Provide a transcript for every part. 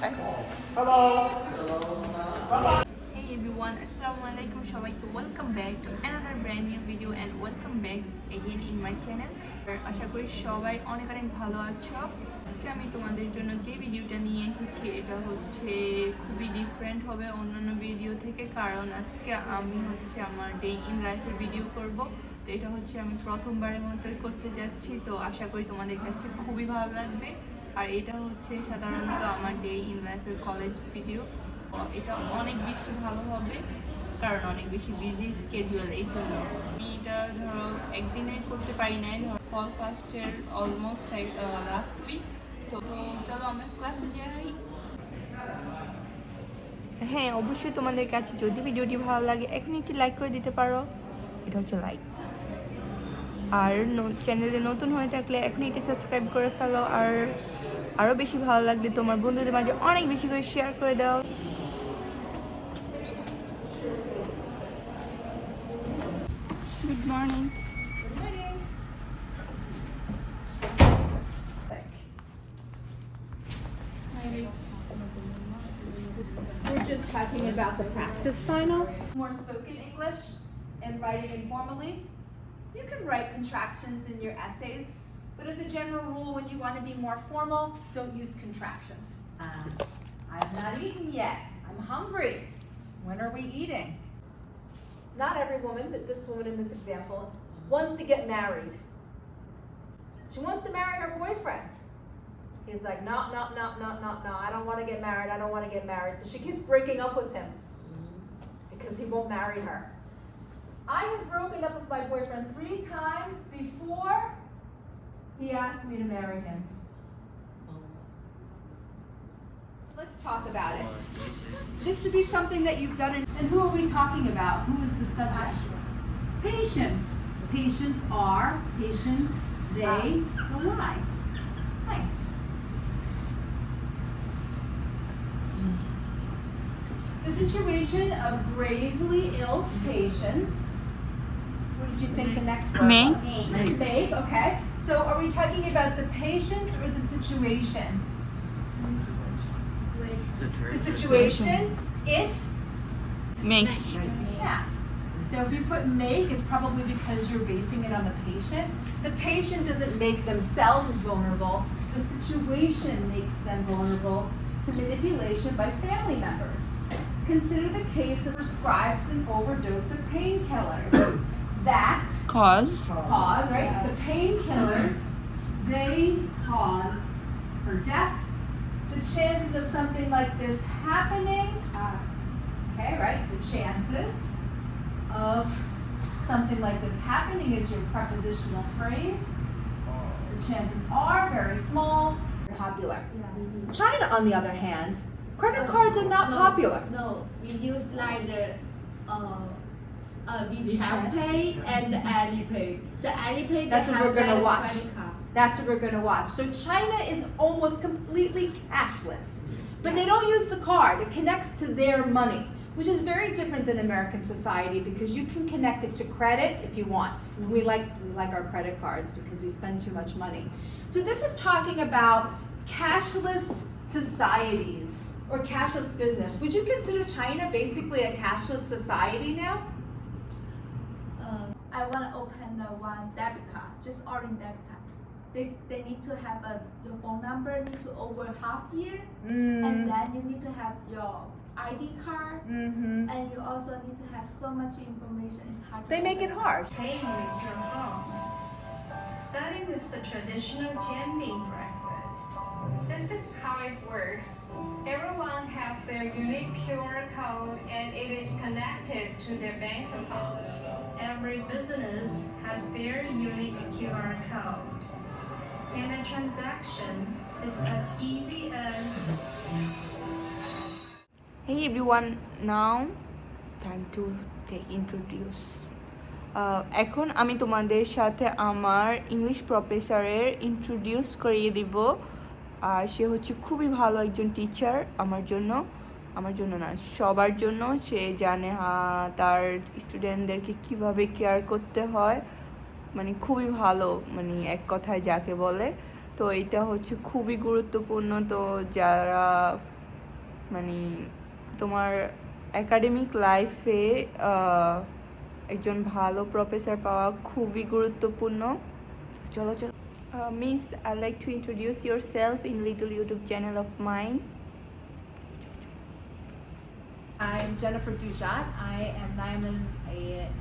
Hey everyone, Assalamualaikum সবাইকে welcome back to another brand new video and welcome back again in my channel. আশা করি সবাই অনেক অনেক ভালো আছো। আজকে আমি তোমাদের জন্য যে ভিডিওটা নিয়ে এসেছি এটা হচ্ছে খুবই ডিফারেন্ট হবে অন্যান্য ভিডিও থেকে, কারণ আজকে আমি হচ্ছে আমার ডে ইন লাইফের ভিডিও করব। তো এটা হচ্ছে আমি প্রথমবারের মতোই করতে যাচ্ছি, তো আশা করি তোমাদের কাছে খুবই ভালো লাগবে। আর এটা হচ্ছে সাধারণত আমার ডে ইন লাইফের কলেজ ভিডিও। এটা অনেক বেশি ভালো হবে কারণ অনেক বেশি বিজি স্কেজুয়াল, এই জন্য আমি এটা ধরো একদিনে করতে পারি নাই। ধরো ফল ফার্স্টের অলমোস্ট লাস্ট উইক। তো চলো আমরা ক্লাসে যাই। হ্যাঁ, অবশ্যই তোমাদের কাছে যদি ভিডিওটি ভালো লাগে এখন একটি লাইক করে দিতে পারো, এটা হচ্ছে লাইক। আর চ্যানেলে নতুন হয়ে থাকলে এখন এটি সাবস্ক্রাইব করে ফেলো। আর আরও বেশি ভালো লাগলে তোমার বন্ধুদের মাঝে অনেক বেশি করে শেয়ার করে দাও। Good morning. Good morning. We're just talking about the practice final. More spoken English and writing informally. You can write contractions in your essays, but as a general rule, when you want to be more formal, don't use contractions. I've not eaten yet. I'm hungry. When are we eating? Not every woman, but this woman in this example, wants to get married. She wants to marry her boyfriend. He's like, no, I don't want to get married, I don't want to get married. So she keeps breaking up with him because he won't marry her. I have broken up with my boyfriend 3 times before he asked me to marry him. Let's talk about it. This should be something that you've done. And who are we talking about? Who is the subject? Patients. Patients are, patients, they, the lie. Nice. The situation of gravely ill patients. What did you think the next word Make. was? Make, okay. So are we talking about the patients or the situation? The situation, it Makes. Yeah. So if you put make, it's probably because you're basing it on the patient. The patient doesn't make themselves vulnerable. The situation makes them vulnerable to manipulation by family members. Consider the case of prescribes an overdose of painkillers. That Cause. right? The painkillers, they cause her death. The chances of something like this happening, okay, right? The chances of something like this happening is your prepositional phrase. The chances are very small, popular. China, on the other hand, credit cards are not popular. No, we use like the WeChat Pay and the Alipay. The Alipay That's what we're gonna have watch. credit card. That's what we're going to watch. So China is almost completely cashless, but they don't use the card. It connects to their money, which is very different than American society because you can connect it to credit if you want. And we like our credit cards because we spend too much money. So this is talking about cashless societies or cashless business. Would you consider China basically a cashless society now? I want to open the one debit card, just ordinary debit card. They need to have your phone number need to over half year, and then you need to have your ID card, and you also need to have so much information. It's hard. They make it hard. Paying with your phone. Starting with the traditional Jianbing breakfast. This is how it works. Everyone has their unique QR code and it is connected to their bank account. Every business has their unique QR code. And a transaction is as easy as... Hey everyone, now time to take introduce. এখন আমি তোমাদের সাথে আমার English প্রফেসরের introduce করিয়ে দিব। আর সে হচ্ছে খুবই ভালো একজন টিচার আমার জন্য না সবার জন্য। সে জানে তার স্টুডেন্টদেরকে কিভাবে কেয়ার করতে হয়, মানে খুবই ভালো, মানে এক কথায় যাকে বলে। তো এটা হচ্ছে খুবই গুরুত্বপূর্ণ। তো যারা মানে তোমার একাডেমিক লাইফে একজন ভালো প্রফেসর পাওয়া খুবই গুরুত্বপূর্ণ। চলো চলো miss, I like to introduce your self in little YouTube channel of mine. I'm Jennifer Dujat. I am Naima's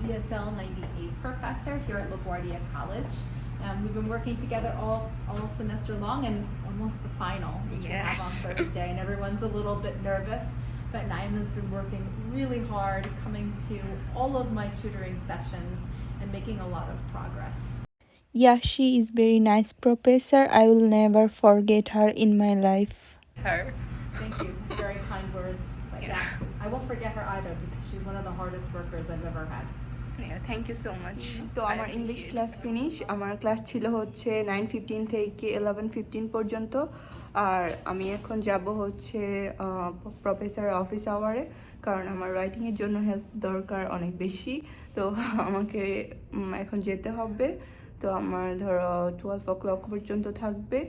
ESL 98 professor here at LaGuardia College. We've been working together all semester long, and it's almost the final, which we have on Thursday, and everyone's a little bit nervous. But Naima's been working really hard, coming to all of my tutoring sessions and making a lot of progress. Yeah, she is very nice professor. I will never forget her in my life. Her. Thank you. It's very kind words. But yeah, I won't forget her either because she's one of the hardest workers I've ever had. Thank you so much. তো আমার English class finish. আমার class ছিল হচ্ছে 9:15 থেকে 11:15 পর্যন্ত। আর আমি এখন যাব হচ্ছে প্রফেসর অফিস আওয়ারে, কারণ আমার রাইটিংয়ের জন্য হেল্প দরকার অনেক বেশি। তো আমাকে এখন যেতে হবে। তো আমার ধরো 12 o'clock পর্যন্ত থাকবে।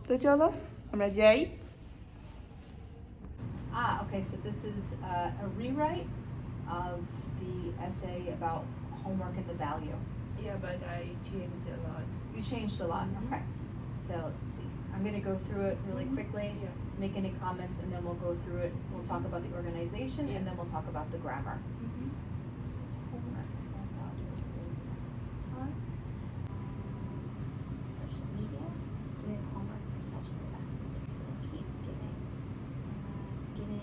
তো চলো আমরা যাই। Okay, so this is a rewrite of the essay about homework and the value. Yeah, but I changed a lot. You changed a lot. Mhm. Okay, so let's see. I'm going to go through it really quickly, Yeah. make any comments, and then we'll go through it. We'll talk about the organization, and then we'll talk about the grammar. So homework and value is next time. Social media, doing homework is such a good aspect because it'll keep giving.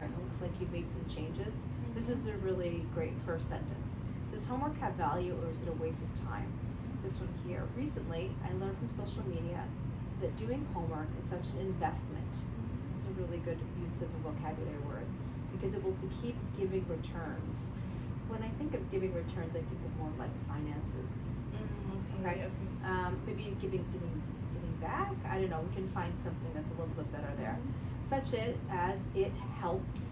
It looks like you made some changes. This is a really great first sentence. Does homework have value, or is it a waste of time? This one here. Recently, I learned from social media that doing homework is such an investment. It's a really good use of a vocabulary word because it will keep giving returns. When I think of giving returns, I think of more like finances. Okay. Maybe giving back. I don't know. We can find something that's a little bit better there. Such as it helps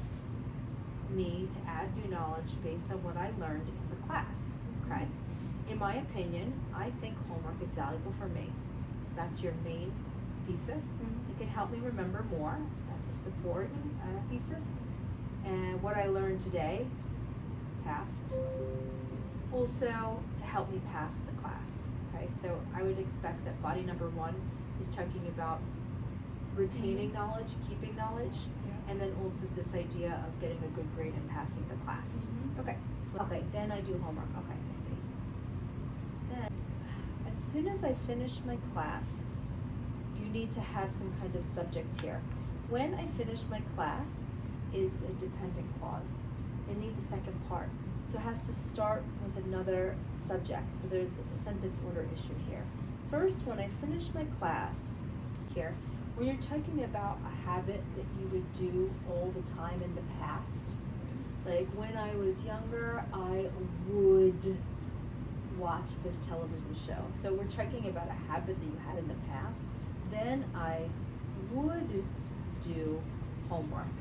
me to add new knowledge based on what I learned in the class. Okay. In my opinion, I think homework is valuable for me. So that's your main thesis. It can help me remember more. That's a support thesis. And what I learned today, past, also to help me pass the class. Okay, so I would expect that body number 1 is talking about retaining knowledge, keeping knowledge, and then also this idea of getting a good grade and passing the class. Okay, okay, then I do homework. Okay, I see. Then, as soon as I finish my class, you need to have some kind of subject here. When I finish my class is a dependent clause. It needs a second part. So it has to start with another subject. So there's a sentence order issue here. First, when I finish my class, here, when you're talking about a habit that you would do all the time in the past, like when I was younger, I would watch this television show. So we're talking about a habit that you had in the past. Then I would do homework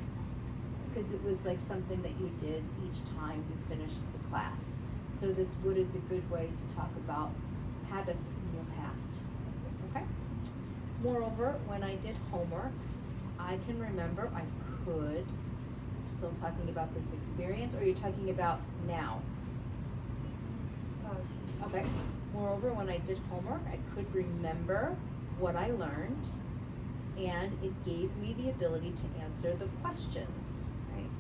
because it was like something that you did each time you finished the class. So this would is a good way to talk about habits in your past. Okay? Moreover, when I did homework, I can remember I could. Still talking about this experience, or you're talking about now? Okay. Moreover, when I did homework, I could remember what I learned, and it gave me the ability to answer the questions. Right?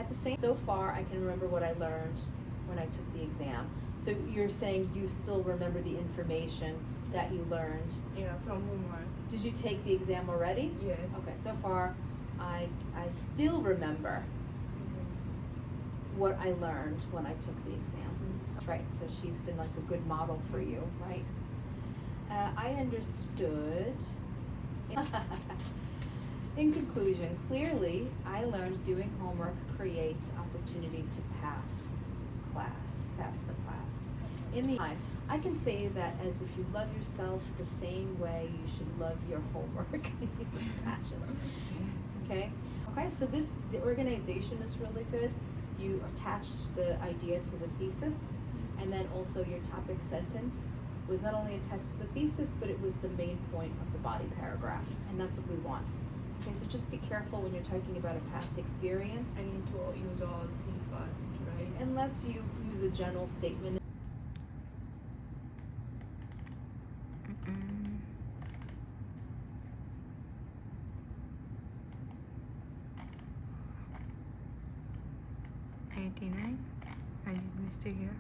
At the same, so far, I can remember what I learned when I took the exam. So you're saying you still remember the information that you learned? Yeah, from homework. Did you take the exam already? Yes. Okay, so far I still remember what I learned when I took the exam. That's right, so she's been like a good model for you, right? I understood. In conclusion, clearly, I learned doing homework creates opportunity to pass the class. In the time, I can say that as if you love yourself the same way you should love your homework. It's passionate. Okay, so the organization is really good. You attached the idea to the thesis, and then also your topic sentence was not only attached to the thesis, but it was the main point of the body paragraph, and that's what we want. Okay, so just be careful when you're talking about a past experience, I need to use all things fast, right? unless you use a general statement. Mm. 89. I did mistake here.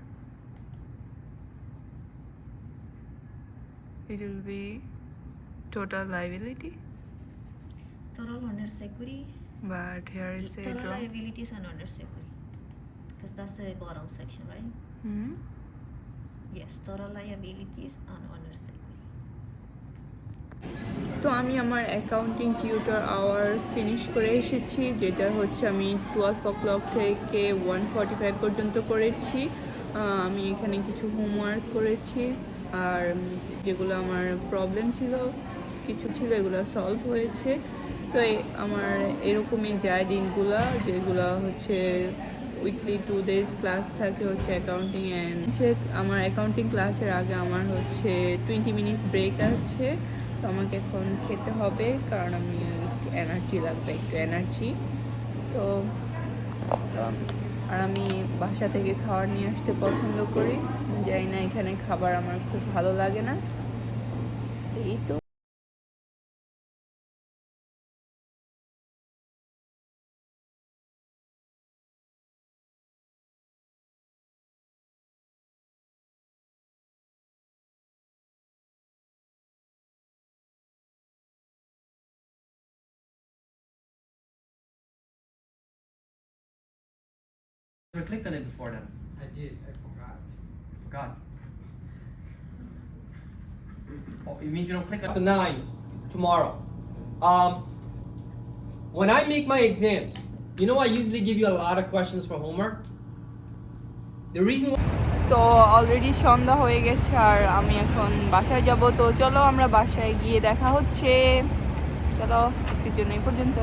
It will be total liability, Total owner's equity. but here is say Total wrong. liabilities and owner's equity. Because that's the bottom section, right? Hmm. Yes, total liabilities and owner's equity. তো আমি আমার accounting tutor hour finish করে এসেছি, যেটা হচ্ছে আমি 12 o'clock থেকে 1:45 পর্যন্ত করেছি। আমি এখানে কিছু হোমওয়ার্ক করেছি, আর যেগুলো আমার প্রবলেম ছিল কিছু ছিল এগুলো সলভ হয়েছে। তো আমার এরকমই যায় দিনগুলো, যেগুলো হচ্ছে উইকলি 2 days ক্লাস থাকে হচ্ছে অ্যাকাউন্টিং অ্যান্ড আমার অ্যাকাউন্টিং ক্লাসের আগে আমার হচ্ছে 20 minutes ব্রেক আছে। তো আমাকে এখন খেতে হবে, কারণ আমি এনার্জি লাগবে, একটু এনার্জি। তো আর আমি বাসা থেকে খাবার নিয়ে আসতে পছন্দ করি, জানি না এখানে খাবার আমার খুব ভালো লাগে না। এই তো Never clicked on it before then. I did. I forgot. Forgot. Oh, it means you don't click on the 9 tomorrow. When I make my exams, you know I usually give you a lot of questions for homework. The reason why তো already সন্ধ্যা হয়ে গেছে আর আমি এখন বাসায় যাব। তো চলো আমরা বাসায় গিয়ে দেখা হচ্ছে। চলো আজকের জন্য এই পর্যন্ত।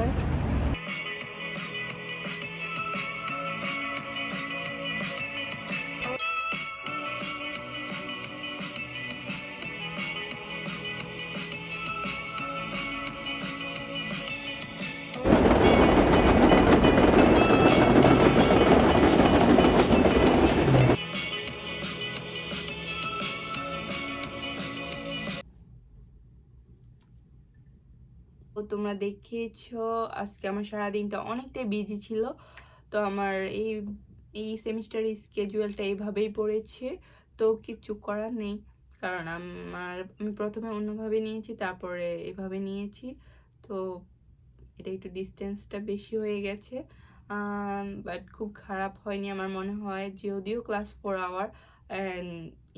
তো তোমরা দেখেছো আজকে আমার সারাদিনটা অনেকটাই বিজি ছিল। তো আমার এই এই সেমিস্টারের স্কেজুয়ালটা এইভাবেই পড়েছে, তো কিছু করার নেই, কারণ আমি প্রথমে অন্যভাবে নিয়েছি, তারপরে এভাবে নিয়েছি। তো এটা একটু ডিস্টেন্সটা বেশি হয়ে গেছে, বাট খুব খারাপ হয়নি আমার মনে হয়। যদিও ক্লাস 4 hour অ্যান্ড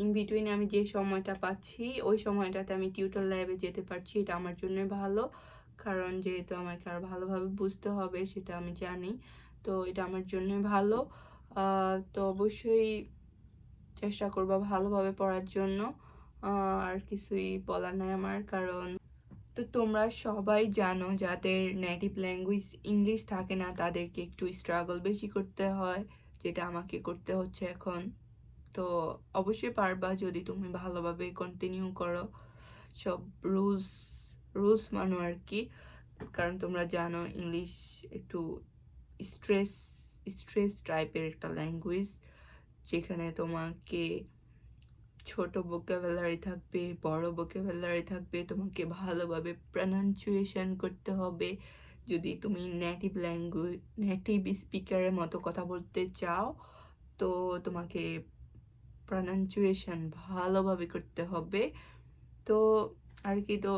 ইন বিটুইনে আমি যে সময়টা পাচ্ছি ওই সময়টাতে আমি টিউটর ল্যাবে যেতে পারছি, এটা আমার জন্য ভালো, কারণ যেহেতু আমাকে আর ভালোভাবে বুঝতে হবে সেটা আমি জানি। তো এটা আমার জন্য ভালো। তো অবশ্যই চেষ্টা করবা ভালোভাবে পড়ার জন্য। আর কিছুই বলার নাই আমার, কারণ তো তোমরা সবাই জানো যাদের নেটিভ ল্যাঙ্গুয়েজ ইংলিশ থাকে না তাদেরকে একটু স্ট্রাগল বেশি করতে হয়, যেটা আমাকে করতে হচ্ছে এখন। তো অবশ্যই পারবা যদি তুমি ভালোভাবে কন্টিনিউ করো, সব রুলস মানো আর কি। কারণ তোমরা জানো ইংলিশ একটু স্ট্রেস টাইপের একটা ল্যাঙ্গুয়েজ, যেখানে তোমাকে ছোট ভোকাবুলারি থাকবে, বড় ভোকাবুলারি থাকবে, তোমাকে ভালোভাবে প্রনাউন্সিয়েশন করতে হবে। যদি তুমি নেটিভ স্পিকারের মতো কথা বলতে চাও, তো তোমাকে প্রনাউন্সিয়েশন ভালোভাবে করতে হবে। তো আর কি, তো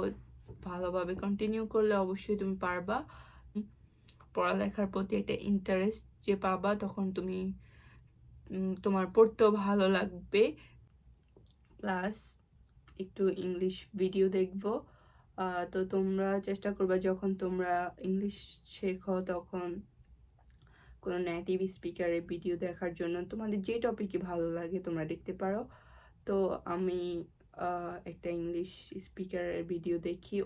ভালোভাবে কন্টিনিউ করলে অবশ্যই তুমি পারবা। পড়ালেখার প্রতি একটা ইন্টারেস্ট যে পাবা, তখন তুমি তোমার পড়তেও ভালো লাগবে। প্লাস একটু ইংলিশ ভিডিও দেখবো। তো তোমরা চেষ্টা করবা যখন তোমরা ইংলিশ শেখো তখন কোনো নেটিভ স্পিকারের ভিডিও দেখার জন্য। তোমাদের যে টপিকে ভালো লাগে তোমরা দেখতে পারো। তো আমি একটা ইংলিশ স্পিকারের ভিডিও দেখি,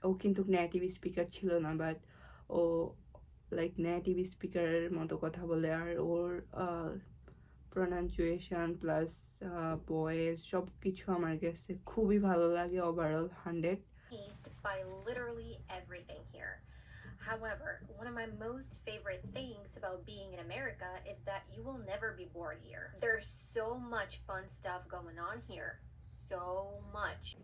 ও কিন্তু নেটিভ স্পিকার ছিল না, বাট ও লাইক নেটিভ স্পিকারের মতো কথা বলে, আর ওর প্রনাউন্সিয়েশন প্লাস ভয়েস সব কিছু আমার কাছে খুবই ভালো লাগে। Overall 100। By literally everything here. However, one of my most favorite things about being in America is that you will never be bored here. There's so much fun stuff going on here. So much.